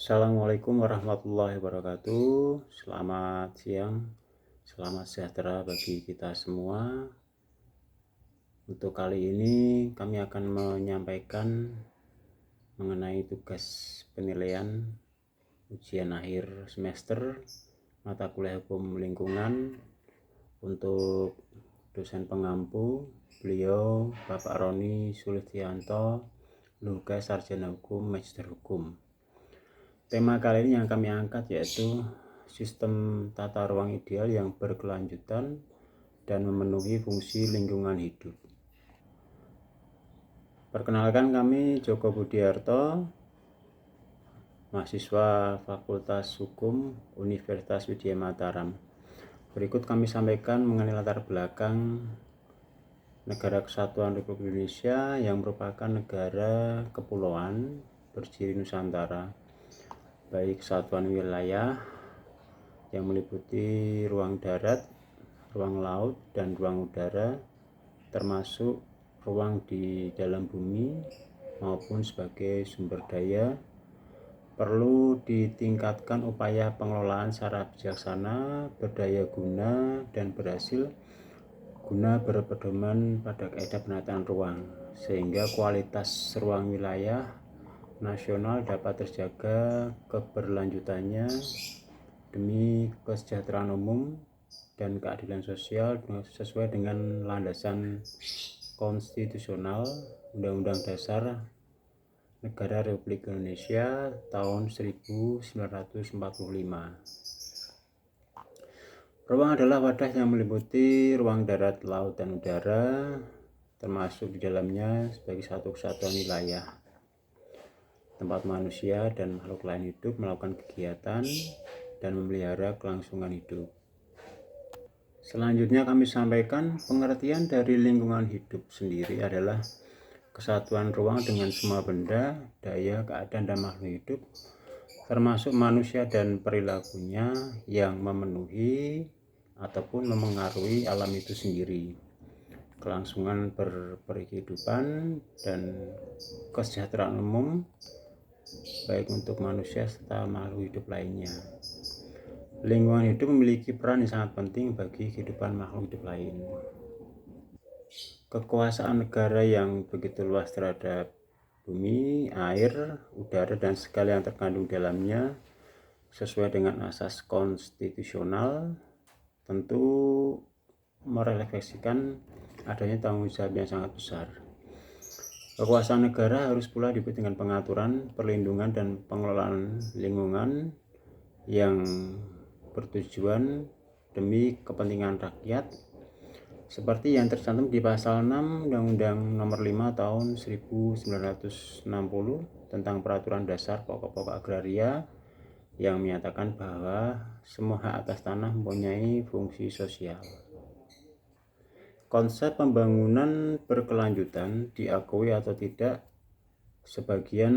Assalamualaikum warahmatullahi wabarakatuh. Selamat siang, selamat sejahtera bagi kita semua. Untuk kali ini kami akan menyampaikan mengenai tugas penilaian ujian akhir semester mata kuliah hukum lingkungan untuk dosen pengampu beliau Bapak Roni Sulistianto, Lugas Sarjana Hukum, Magister Hukum. Tema kali ini yang kami angkat yaitu sistem tata ruang ideal yang berkelanjutan dan memenuhi fungsi lingkungan hidup. Perkenalkan, kami Joko Budiarto, mahasiswa Fakultas Hukum Universitas Widya Mataram. Berikut kami sampaikan mengenai latar belakang Negara Kesatuan Republik Indonesia yang merupakan negara kepulauan berdiri Nusantara, baik satuan wilayah yang meliputi ruang darat, ruang laut, dan ruang udara, termasuk ruang di dalam bumi maupun sebagai sumber daya. Perlu ditingkatkan upaya pengelolaan secara bijaksana, berdaya guna, dan berhasil guna berpedoman pada kaidah penataan ruang, sehingga kualitas ruang wilayah nasional dapat terjaga keberlanjutannya demi kesejahteraan umum dan keadilan sosial sesuai dengan landasan konstitusional Undang-Undang Dasar Negara Republik Indonesia tahun 1945. Ruang adalah wadah yang meliputi ruang darat, laut, dan udara, termasuk di dalamnya sebagai satu kesatuan wilayah, tempat manusia dan makhluk lain hidup melakukan kegiatan dan memelihara kelangsungan hidup. Selanjutnya kami sampaikan pengertian dari lingkungan hidup sendiri adalah kesatuan ruang dengan semua benda, daya, keadaan, dan makhluk hidup, termasuk manusia dan perilakunya yang memenuhi ataupun memengaruhi alam itu sendiri, kelangsungan berkehidupan dan kesejahteraan umum baik untuk manusia serta makhluk hidup lainnya. Lingkungan hidup memiliki peran yang sangat penting bagi kehidupan makhluk hidup lain. Kekuasaan negara yang begitu luas terhadap bumi, air, udara, dan segala yang terkandung dalamnya sesuai dengan asas konstitusional tentu merefleksikan adanya tanggung jawab yang sangat besar. Kekuasaan negara harus pula diikuti dengan pengaturan, perlindungan, dan pengelolaan lingkungan yang bertujuan demi kepentingan rakyat, seperti yang tercantum di pasal 6 Undang-Undang Nomor 5 Tahun 1960 tentang Peraturan Dasar Pokok-pokok Agraria yang menyatakan bahwa semua hak atas tanah mempunyai fungsi sosial. Konsep pembangunan berkelanjutan diakui atau tidak, sebagian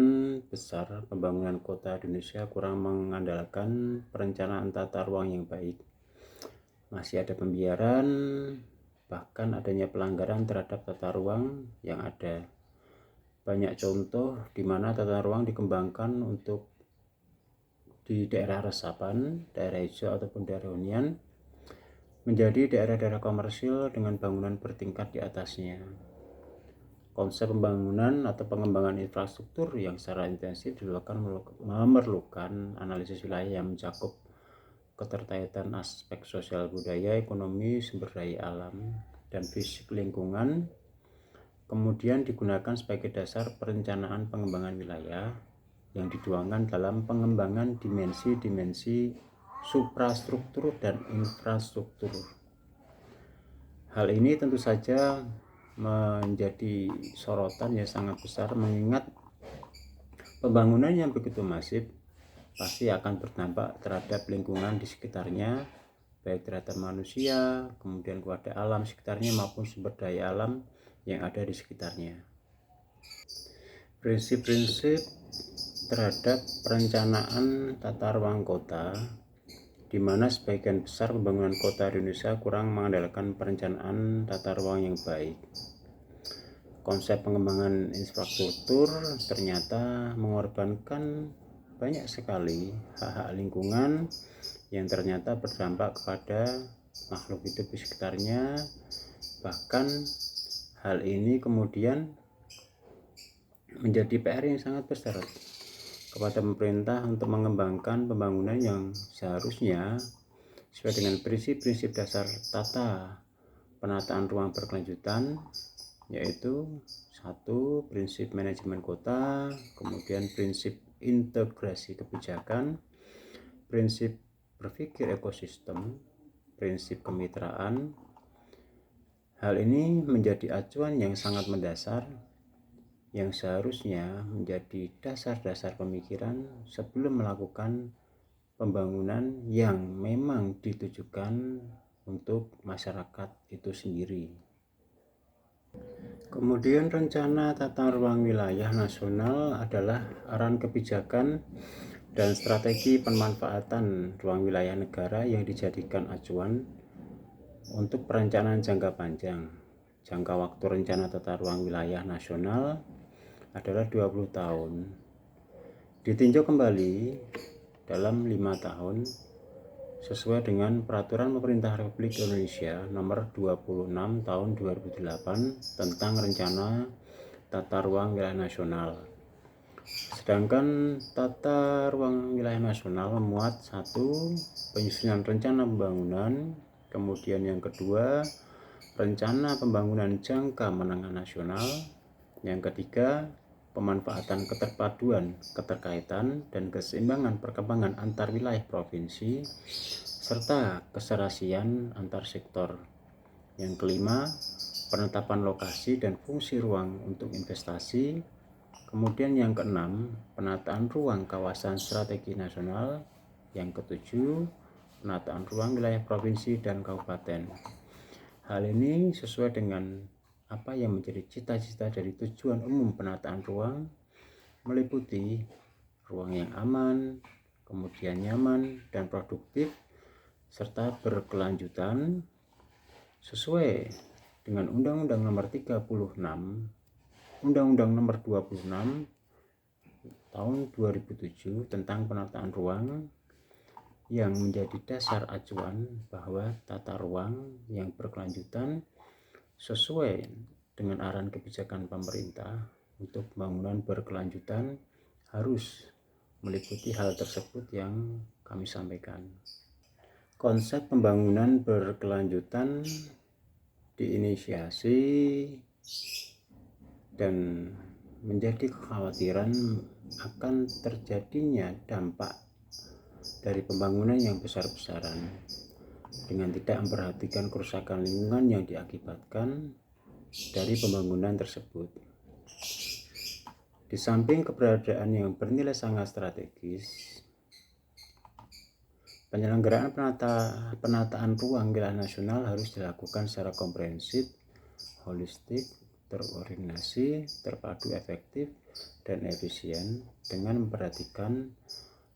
besar pembangunan kota Indonesia kurang mengandalkan perencanaan tata ruang yang baik. Masih ada pembiaran, bahkan adanya pelanggaran terhadap tata ruang yang ada. Banyak contoh di mana tata ruang dikembangkan untuk di daerah resapan, daerah hijau ataupun daerah hunian menjadi daerah-daerah komersil dengan bangunan bertingkat di atasnya. Konsep pembangunan atau pengembangan infrastruktur yang secara intensif dilakukan memerlukan analisis wilayah yang mencakup keterkaitan aspek sosial budaya, ekonomi, sumber daya alam, dan fisik lingkungan, kemudian digunakan sebagai dasar perencanaan pengembangan wilayah yang dituangkan dalam pengembangan dimensi-dimensi suprastruktur dan infrastruktur. Hal ini tentu saja menjadi sorotan yang sangat besar, mengingat pembangunan yang begitu masif pasti akan berdampak terhadap lingkungan di sekitarnya, baik terhadap manusia, kemudian kepada alam sekitarnya maupun sumber daya alam yang ada di sekitarnya. Prinsip-prinsip terhadap perencanaan tata ruang kota, di mana sebagian besar pembangunan kota di Indonesia kurang mengandalkan perencanaan tata ruang yang baik. Konsep pengembangan infrastruktur ternyata mengorbankan banyak sekali hak-hak lingkungan yang ternyata berdampak kepada makhluk hidup di sekitarnya. Bahkan hal ini kemudian menjadi PR yang sangat besar kepada pemerintah untuk mengembangkan pembangunan yang seharusnya sesuai dengan prinsip-prinsip dasar tata penataan ruang berkelanjutan, yaitu satu, prinsip manajemen kota, kemudian prinsip integrasi kebijakan, prinsip berpikir ekosistem, prinsip kemitraan. Hal ini menjadi acuan yang sangat mendasar yang seharusnya menjadi dasar-dasar pemikiran sebelum melakukan pembangunan yang memang ditujukan untuk masyarakat itu sendiri. Kemudian rencana tata ruang wilayah nasional adalah arahan kebijakan dan strategi pemanfaatan ruang wilayah negara yang dijadikan acuan untuk perencanaan jangka panjang. Jangka waktu rencana tata ruang wilayah nasional adalah 20 tahun. Ditinjau kembali dalam 5 tahun sesuai dengan Peraturan Pemerintah Republik Indonesia Nomor 26 Tahun 2008 tentang Rencana Tata Ruang Wilayah Nasional. Sedangkan Tata Ruang Wilayah Nasional memuat satu, penyusunan rencana pembangunan, kemudian yang kedua, rencana pembangunan jangka menengah nasional, yang ketiga, pemanfaatan keterpaduan, keterkaitan, dan keseimbangan perkembangan antar wilayah provinsi, serta keserasian antar sektor. Yang kelima, penetapan lokasi dan fungsi ruang untuk investasi. Kemudian yang keenam, penataan ruang kawasan strategi nasional. Yang ketujuh, penataan ruang wilayah provinsi dan kabupaten. Hal ini sesuai dengan apa yang menjadi cita-cita dari tujuan umum penataan ruang, meliputi ruang yang aman, kemudian nyaman dan produktif, serta berkelanjutan sesuai dengan Undang-Undang Nomor 36, Undang-Undang Nomor 26 Tahun 2007 tentang penataan ruang, yang menjadi dasar acuan bahwa tata ruang yang berkelanjutan sesuai dengan arahan kebijakan pemerintah untuk pembangunan berkelanjutan harus meliputi hal tersebut yang kami sampaikan. Konsep pembangunan berkelanjutan diinisiasi dan menjadi kekhawatiran akan terjadinya dampak dari pembangunan yang besar-besaran dengan tidak memperhatikan kerusakan lingkungan yang diakibatkan dari pembangunan tersebut. Di samping keberadaan yang bernilai sangat strategis, penyelenggaraan penataan ruang wilayah nasional harus dilakukan secara komprehensif, holistik, terkoordinasi, terpadu, efektif, dan efisien dengan memperhatikan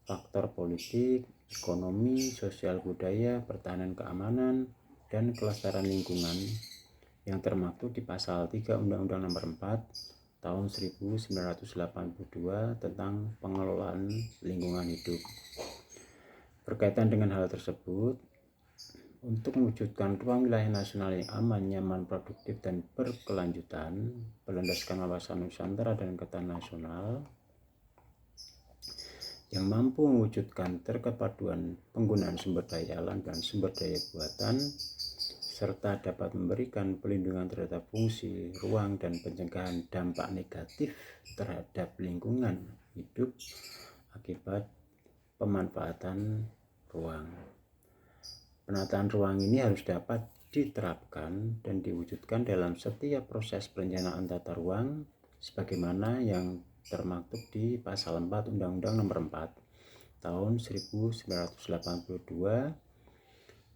faktor politik, ekonomi, sosial, budaya, pertahanan, keamanan, dan kelestarian lingkungan yang termaktub di pasal 3 Undang-Undang Nomor 4 Tahun 1982 tentang pengelolaan lingkungan hidup. Berkaitan dengan hal tersebut, untuk mewujudkan ruang wilayah nasional yang aman, nyaman, produktif, dan berkelanjutan berlandaskan wawasan Nusantara dan ketahanan nasional, yang mampu mewujudkan terkepaduan penggunaan sumber daya alam dan sumber daya buatan, serta dapat memberikan perlindungan terhadap fungsi ruang dan pencegahan dampak negatif terhadap lingkungan hidup akibat pemanfaatan ruang. Penataan ruang ini harus dapat diterapkan dan diwujudkan dalam setiap proses perencanaan tata ruang sebagaimana yang termaktub di pasal 4 Undang-Undang Nomor 4 Tahun 1982.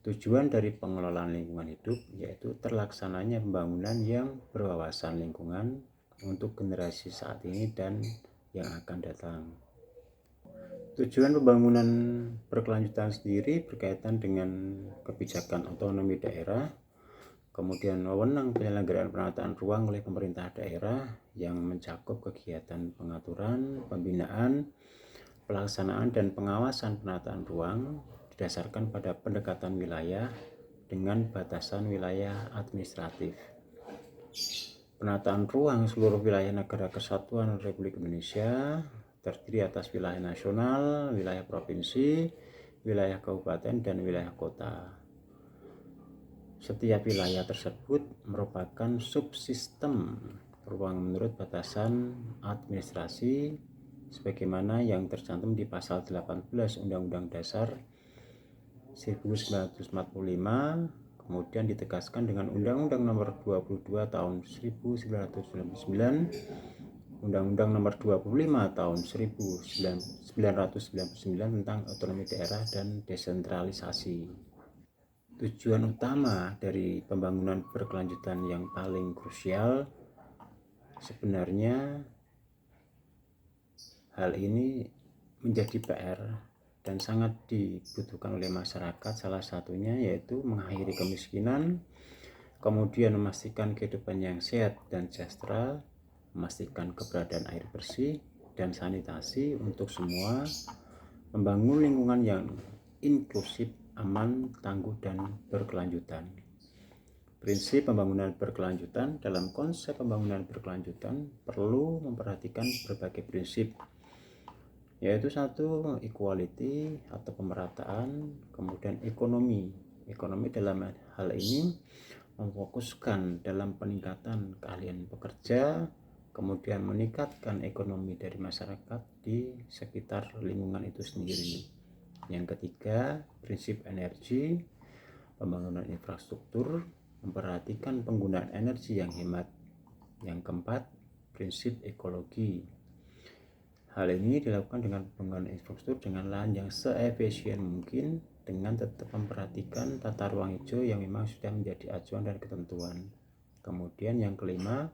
Tujuan dari pengelolaan lingkungan hidup yaitu terlaksananya pembangunan yang berwawasan lingkungan untuk generasi saat ini dan yang akan datang. Tujuan pembangunan berkelanjutan sendiri berkaitan dengan kebijakan otonomi daerah, kemudian wewenang penyelenggaraan penataan ruang oleh pemerintah daerah yang mencakup kegiatan pengaturan, pembinaan, pelaksanaan dan pengawasan penataan ruang didasarkan pada pendekatan wilayah dengan batasan wilayah administratif. Penataan ruang seluruh wilayah Negara Kesatuan Republik Indonesia terdiri atas wilayah nasional, wilayah provinsi, wilayah kabupaten, dan wilayah kota. Setiap wilayah tersebut merupakan subsistem ruang menurut batasan administrasi sebagaimana yang tercantum di pasal 18 Undang-Undang Dasar 1945, kemudian ditegaskan dengan Undang-Undang Nomor 22 Tahun 1999, Undang-Undang Nomor 25 Tahun 1999 tentang otonomi daerah dan desentralisasi. Tujuan utama dari pembangunan berkelanjutan yang paling krusial sebenarnya hal ini menjadi PR dan sangat dibutuhkan oleh masyarakat, salah satunya yaitu mengakhiri kemiskinan, kemudian memastikan kehidupan yang sehat dan sejahtera, memastikan keberadaan air bersih dan sanitasi untuk semua, membangun lingkungan yang inklusif, aman, tangguh, dan berkelanjutan. Prinsip pembangunan berkelanjutan. Dalam konsep pembangunan berkelanjutan perlu memperhatikan berbagai prinsip, yaitu satu, equality atau pemerataan, kemudian ekonomi dalam hal ini memfokuskan dalam peningkatan keahlian pekerja, kemudian meningkatkan ekonomi dari masyarakat di sekitar lingkungan itu sendiri. Yang ketiga, prinsip energi, pembangunan infrastruktur, memperhatikan penggunaan energi yang hemat. Yang keempat, prinsip ekologi. Hal ini dilakukan dengan pembangunan infrastruktur dengan lahan yang seefisien mungkin dengan tetap memperhatikan tata ruang hijau yang memang sudah menjadi acuan dan ketentuan. Kemudian yang kelima,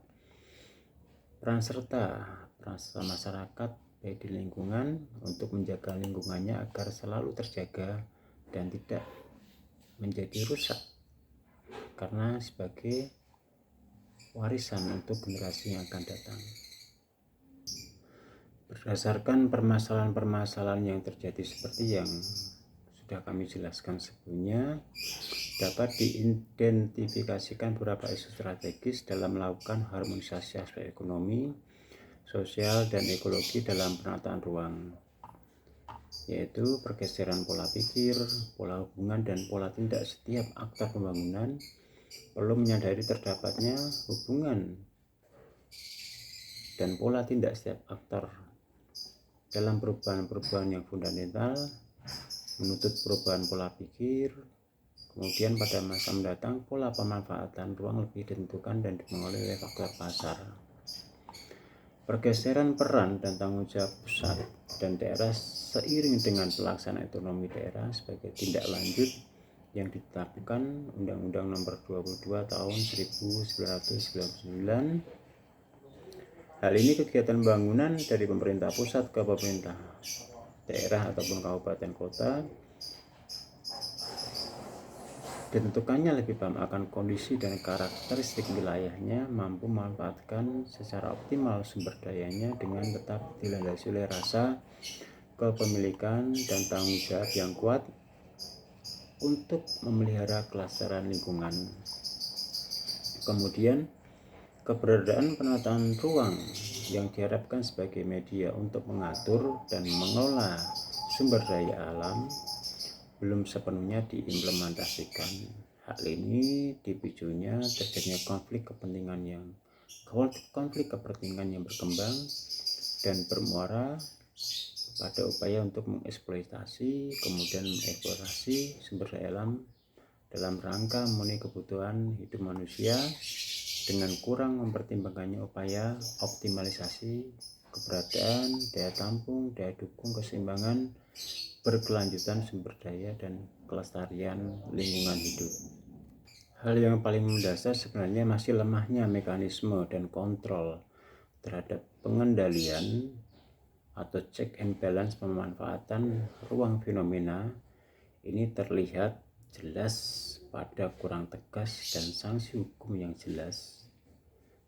peran serta masyarakat baik di lingkungan untuk menjaga lingkungannya agar selalu terjaga dan tidak menjadi rusak karena sebagai warisan untuk generasi yang akan datang. Berdasarkan permasalahan-permasalahan yang terjadi seperti yang sudah kami jelaskan sebelumnya, dapat diidentifikasikan beberapa isu strategis dalam melakukan harmonisasi aspek ekonomi, sosial, dan ekologi dalam penataan ruang, yaitu pergeseran pola pikir, pola hubungan, dan pola tindak setiap aktor pembangunan perlu menyadari terdapatnya hubungan dan pola tindak setiap aktor dalam perubahan-perubahan yang fundamental, menuntut perubahan pola pikir. Kemudian pada masa mendatang pola pemanfaatan ruang lebih ditentukan dan dipengaruhi oleh faktor pasar. Pergeseran peran dan tanggung jawab pusat dan daerah seiring dengan pelaksanaan otonomi daerah sebagai tindak lanjut yang ditetapkan Undang-Undang Nomor 22 Tahun 1999. Hal ini kegiatan pembangunan dari pemerintah pusat ke pemerintah daerah ataupun kabupaten kota ditentukannya lebih paham akan kondisi dan karakteristik wilayahnya, mampu memanfaatkan secara optimal sumber dayanya dengan tetap dilandasi oleh rasa kepemilikan dan tanggung jawab yang kuat untuk memelihara kelestarian lingkungan. Kemudian, keberadaan penataan ruang yang diharapkan sebagai media untuk mengatur dan mengelola sumber daya alam belum sepenuhnya diimplementasikan. Hal ini dipicunya terjadinya konflik kepentingan yang berkembang dan bermuara pada upaya untuk mengeksploitasi kemudian mengeksplorasi sumber daya alam dalam rangka memenuhi kebutuhan hidup manusia dengan kurang mempertimbangkannya upaya optimalisasi keberadaan, daya tampung, daya dukung, keseimbangan berkelanjutan sumber daya dan kelestarian lingkungan hidup. Hal yang paling mendasar sebenarnya masih lemahnya mekanisme dan kontrol terhadap pengendalian atau check and balance pemanfaatan ruang fenomena ini terlihat jelas pada kurang tegas dan sanksi hukum yang jelas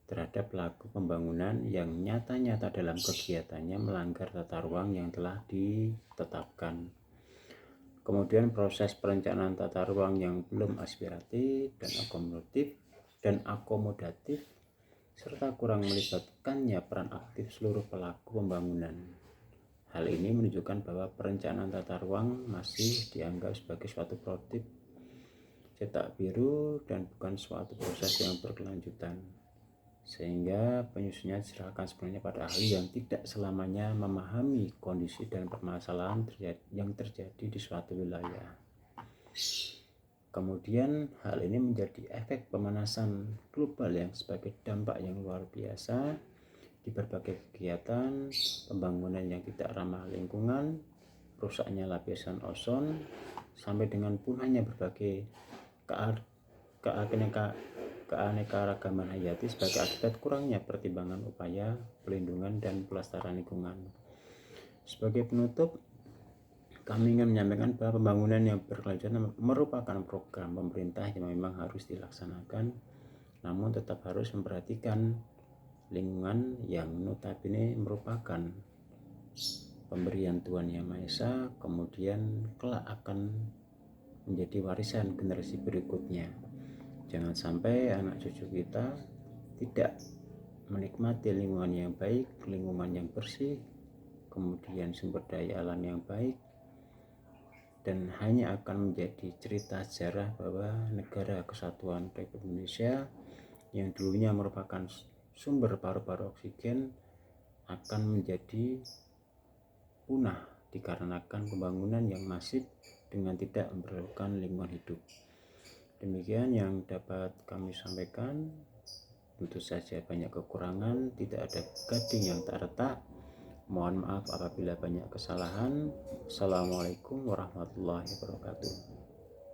terhadap pelaku pembangunan yang nyata-nyata dalam kegiatannya melanggar tata ruang yang telah ditetapkan. Kemudian proses perencanaan tata ruang yang belum aspiratif dan akomodatif serta kurang melibatkannya peran aktif seluruh pelaku pembangunan. Hal ini menunjukkan bahwa perencanaan tata ruang masih dianggap sebagai suatu proyek cetak biru dan bukan suatu proses yang berkelanjutan, sehingga penyusunnya diserahkan sepenuhnya pada ahli yang tidak selamanya memahami kondisi dan permasalahan yang terjadi di suatu wilayah. Kemudian hal ini menjadi efek pemanasan global yang sebagai dampak yang luar biasa di berbagai kegiatan pembangunan yang tidak ramah lingkungan, rusaknya lapisan ozon, sampai dengan punahnya berbagai keanekaragaman hayati sebagai akibat kurangnya pertimbangan upaya pelindungan dan pelestarian lingkungan. Sebagai penutup, kami ingin menyampaikan bahwa pembangunan yang berkelanjutan merupakan program pemerintah yang memang harus dilaksanakan, namun tetap harus memperhatikan lingkungan yang notabene merupakan pemberian Tuhan Yang Maha Esa, kemudian kelak akan menjadi warisan generasi berikutnya. Jangan sampai anak cucu kita tidak menikmati lingkungan yang baik, lingkungan yang bersih, kemudian sumber daya alam yang baik, dan hanya akan menjadi cerita sejarah bahwa negara kesatuan Republik Indonesia yang dulunya merupakan sumber paru-paru oksigen akan menjadi punah dikarenakan pembangunan yang masif dengan tidak memperhatikan lingkungan hidup. Demikian yang dapat kami sampaikan. Tentu saja banyak kekurangan, tidak ada gading yang tak retak. Mohon maaf apabila banyak kesalahan. Assalamualaikum warahmatullahi wabarakatuh.